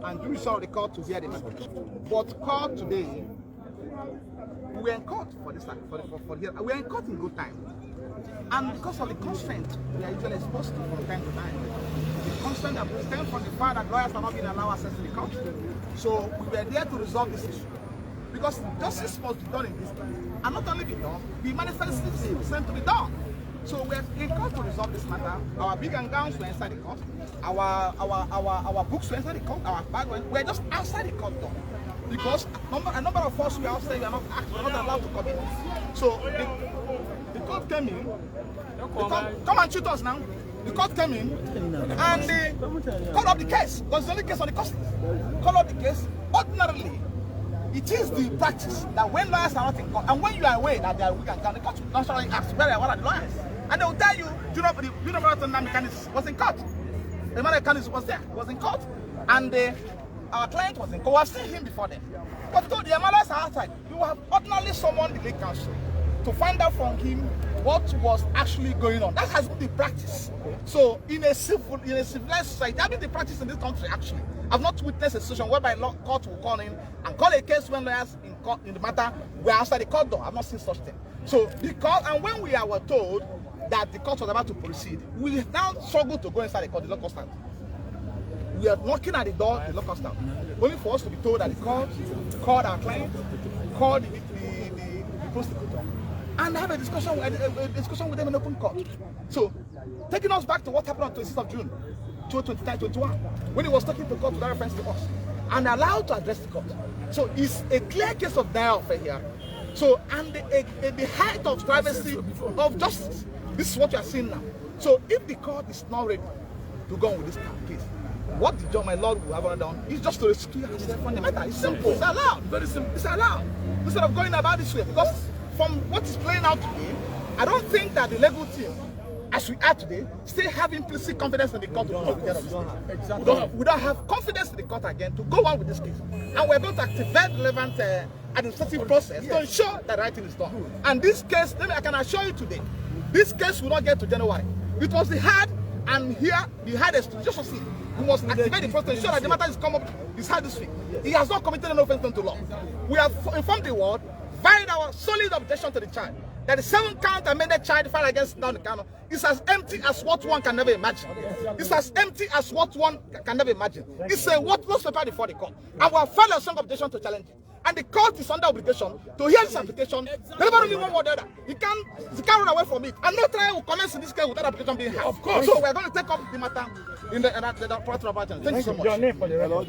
and jurisdiction of the court to hear the matter. But court today, we are in court for this time, for here. We are in court in good time. And because of the constraint we are usually exposed to from time to time, the constraint that stems from the fact that lawyers are not being allowed access to the court. So we were there to resolve this issue. Because justice must be done in this case. And not only be done, be manifestly sent to be done. So we're in court to resolve this matter. Our big and gowns were inside the court. Our books were inside the court. Our bag we're just outside the court door. Because a number of us were outside, we are not allowed to come in. So the court came in. Come and shoot us now. The court came in and they called up the case. Because it's the only case on the court. Called up the case. Ordinarily, it is the practice that when lawyers are not in court, and when you are aware that they are weak and down, the court will naturally ask, what are the lawyers? And they will tell you, Mazi Nnamdi was in court. The Mazi was there, was in court. And our client was in court. We have seen him before then. But the lawyers are outside. You have ordinarily summoned the legal counsel to find out from him what was actually going on. That has been the practice. So in a civilized society, that has been the practice in this country actually. I've not witnessed a situation whereby court will call in and call a case when lawyers in the matter were outside the court door. I've not seen such thing. So and when we were told that the court was about to proceed, we now struggle to go inside the court, the local stand. We are knocking at the door, the local stand, only for us to be told that the court called our client, called the prosecutor, and have a discussion with them in open court. So, taking us back to what happened on 26th of June, 2021, when he was talking to court without reference to us, and allowed to address the court. So, it's a clear case of denial of fair here. So, and the height of privacy of justice. This is what you are seeing now. So, if the court is not ready to go on with this case, what the judge, my lord, will have done is just to rescue himself from the matter. It's simple. It's allowed. Very simple. It's allowed. Instead of going about this way, because from what is playing out today, I don't think that the legal team, as we are today, still have implicit confidence in the court to go with this case. Exactly. We don't have confidence in the court again to go on with this case. And we're going to activate relevant administrative process to ensure that the right thing is done. And this case, I can assure you today, this case will not get to January. It was the hard, and here, the hardest, just to see. We must activate the process to ensure that the matter is come up, is hard this week. He has not committed an offense to law. We have informed the world, filed our solid objection to the charge, that the 7-count amended charge filed against Nnamdi Kanu is as empty as what one can never imagine. It's as empty as what one can never imagine. It's a worthless paper before the court. And we have filed a strong objection to challenge it. And the court is under obligation to hear this application. Never only one or the other. He can't run away from it. And no trial will commence in this case without application being held. Of course. So we're going to take up the matter in the part of our channel. Thank you so much. Your name for the record.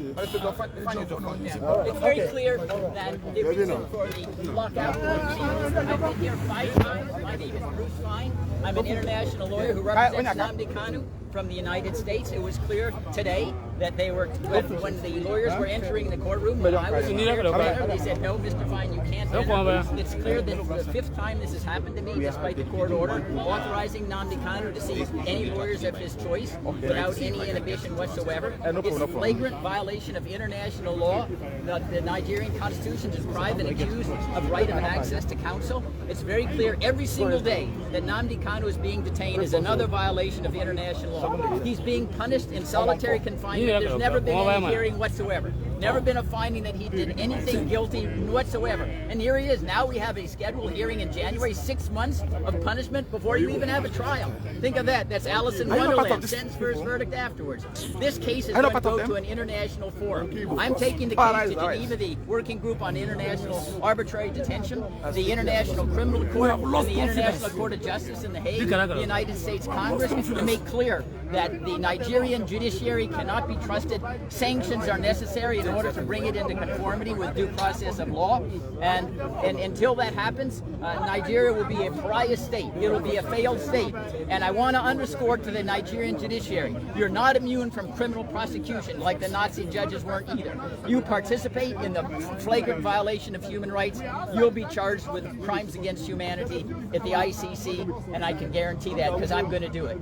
It's very clear that the reason for the lockout. I've been here 5 times. My name is Bruce Fine. I'm an international lawyer who represents Nnamdi Kanu from the United States. It was clear today that they were, when the lawyers were entering the courtroom, when I was here together, they said, no, Mr. Fine, you can't enter. It's clear that the 5th time this has happened to me, despite the court order authorizing Nnamdi Kanu to see any lawyers of his choice without any inhibition whatsoever. It's a flagrant violation of international law. The Nigerian Constitution deprives an accused of right of access to counsel. It's very clear every single day that Nnamdi Kanu is being detained is another violation of international law. He's being punished in solitary confinement. There's never been any hearing whatsoever. Never been a finding that he did anything guilty whatsoever. And here he is. Now we have a scheduled hearing in January, 6 months of punishment before you even have a trial. Think of that. That's Alice in Wonderland. Sentence first verdict afterwards. This case is going to go to an international forum. I'm taking the case to Geneva, the Working Group on International Arbitrary Detention, the International Criminal Court, and the International Court of Justice in The Hague, the United States Congress, to make clear that the Nigerian judiciary cannot be trusted. Sanctions are necessary in order to bring it into conformity with due process of law. And until that happens, Nigeria will be a pariah state. It will be a failed state. And I want to underscore to the Nigerian judiciary, you're not immune from criminal prosecution like the Nazi judges weren't either. You participate in the flagrant violation of human rights, you'll be charged with crimes against humanity at the ICC, and I can guarantee that because I'm going to do it.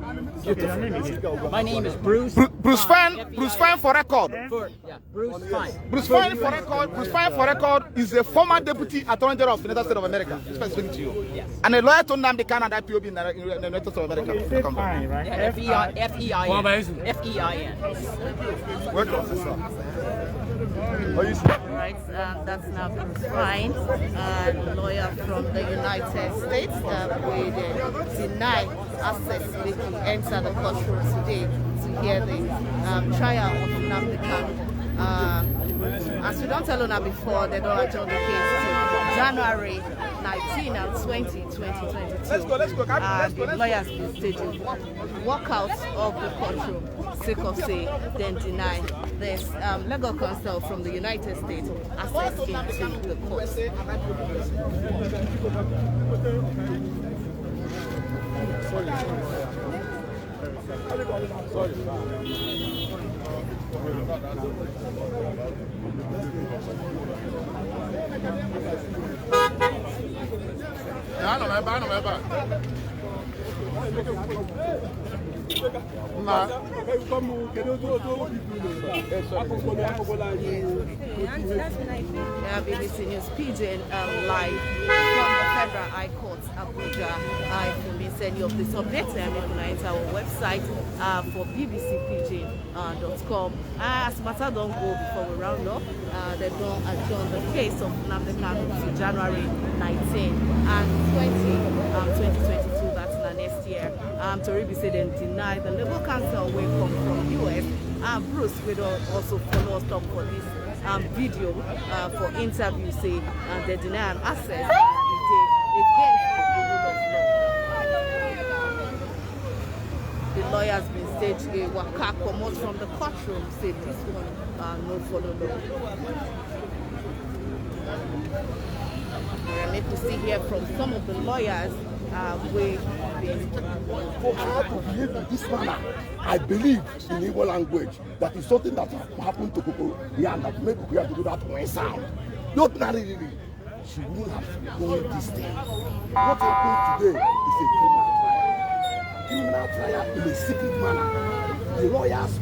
My name is Bruce. Bruce Fine. Bruce Fine for record. Bruce Fine. Bruce Fine for record. Bruce Fine for record is a former deputy attorney general of the United States of America. Speaking to you. Yes. And a lawyer to Nnamdi Kanu and IPOB in the United States of America. Fine, right? F-E-I-N. F-E-I-N. Welcome, sir. Right, that's now fine. Lawyer from the United States will deny access to enter the courtroom today to hear the trial of Nnamdi Kanu. As we don't tell Una before, they don't adjourn the case to January 19 and 20, 2022. Let's go. The lawyers will staging walkouts of the courtroom, sake of say, then deny. There's legal counsel from the United States access into the court. BBC News Pidgin live from the Federal High Court, Abuja. If you miss any of this updates, you can enter our website for bbcpidgin.com. As matter don't go before we round up, they don't adjourn the case of Nnamdi Kanu to January 19 and 2022. That's next year. Toribi said they deny the legal counsel will come from US. Bruce will also follow us up for this video for interview. Say they deny an access against the rule of law. The lawyers been staged a waka comot from the courtroom. Say this one no follow law. Make we see here from some of the lawyers. For her to behave in this manner, I believe in Igbo language that is something that happened to people here and that made people to do that one sound. Not really, she wouldn't have done this thing. What happened today is a criminal trial in a secret manner. The lawyers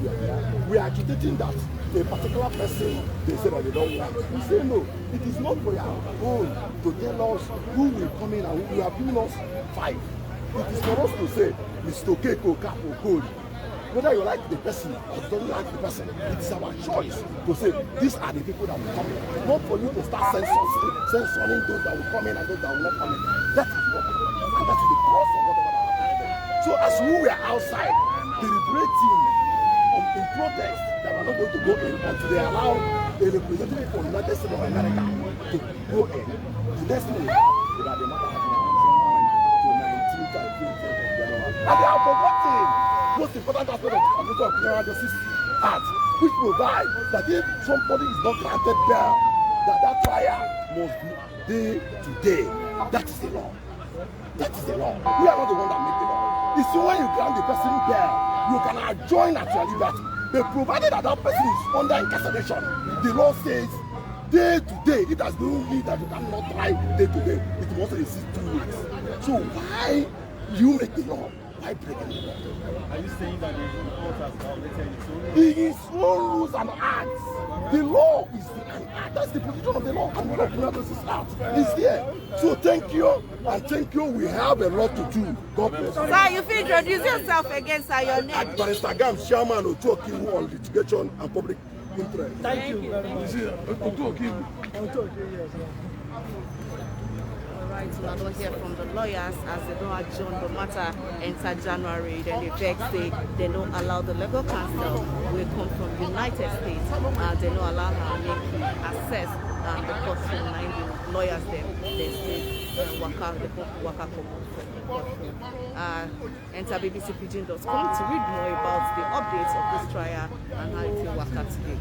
we are agitating that a particular person, they say that they don't want. We say no, it is not for your own to tell us who will come in and who will have given us 5. It is for us to say, Mr. Keko, Kapo, Code. Whether you like the person or you don't like the person, it is our choice to say, these are the people that will come in. Not for you to start censoring those that will come in and those that will not come in. That is what, and that is the cause of whatever that happened. So as we were outside, deliberating in protest, that are not going to go in until they allow a representative from the United States of America to go in. The next thing is that the matter has been adjourned to 19th and 20th of January. And they have forgotten most important aspect of the Criminal Justice Act, which provides that if somebody is not granted bail, that trial must be day to day. That is the law. That is the law. We are not the one that make the law. It's when you grant the person bail, you can adjourn at your liberty. But provided that that person is under incarceration, the law says day to day. It has no mean that you cannot try day to day. It must exist 2 weeks. So why you make the law? Why breaking the law? Are you saying that the court has violated its own rules and acts? The law is an act. That's the position of the law. And the law of Criminal Justice Act is there. So thank you, and thank you. We have a lot to do. God bless you. Sir, you feel introduce yourself against your name. At Barrister Gam, Chairman Otokiwu on litigation and public interest. Thank you very much. Alright, so I don't hear from the lawyers as they don't adjourn the matter enter January. Then they vex, they don't allow the legal counsel will come from the United States. They don't allow her make access the courtroom. The lawyers they stay waka enter bbcpidgin.com to read more about the updates of this trial and how it will work out today.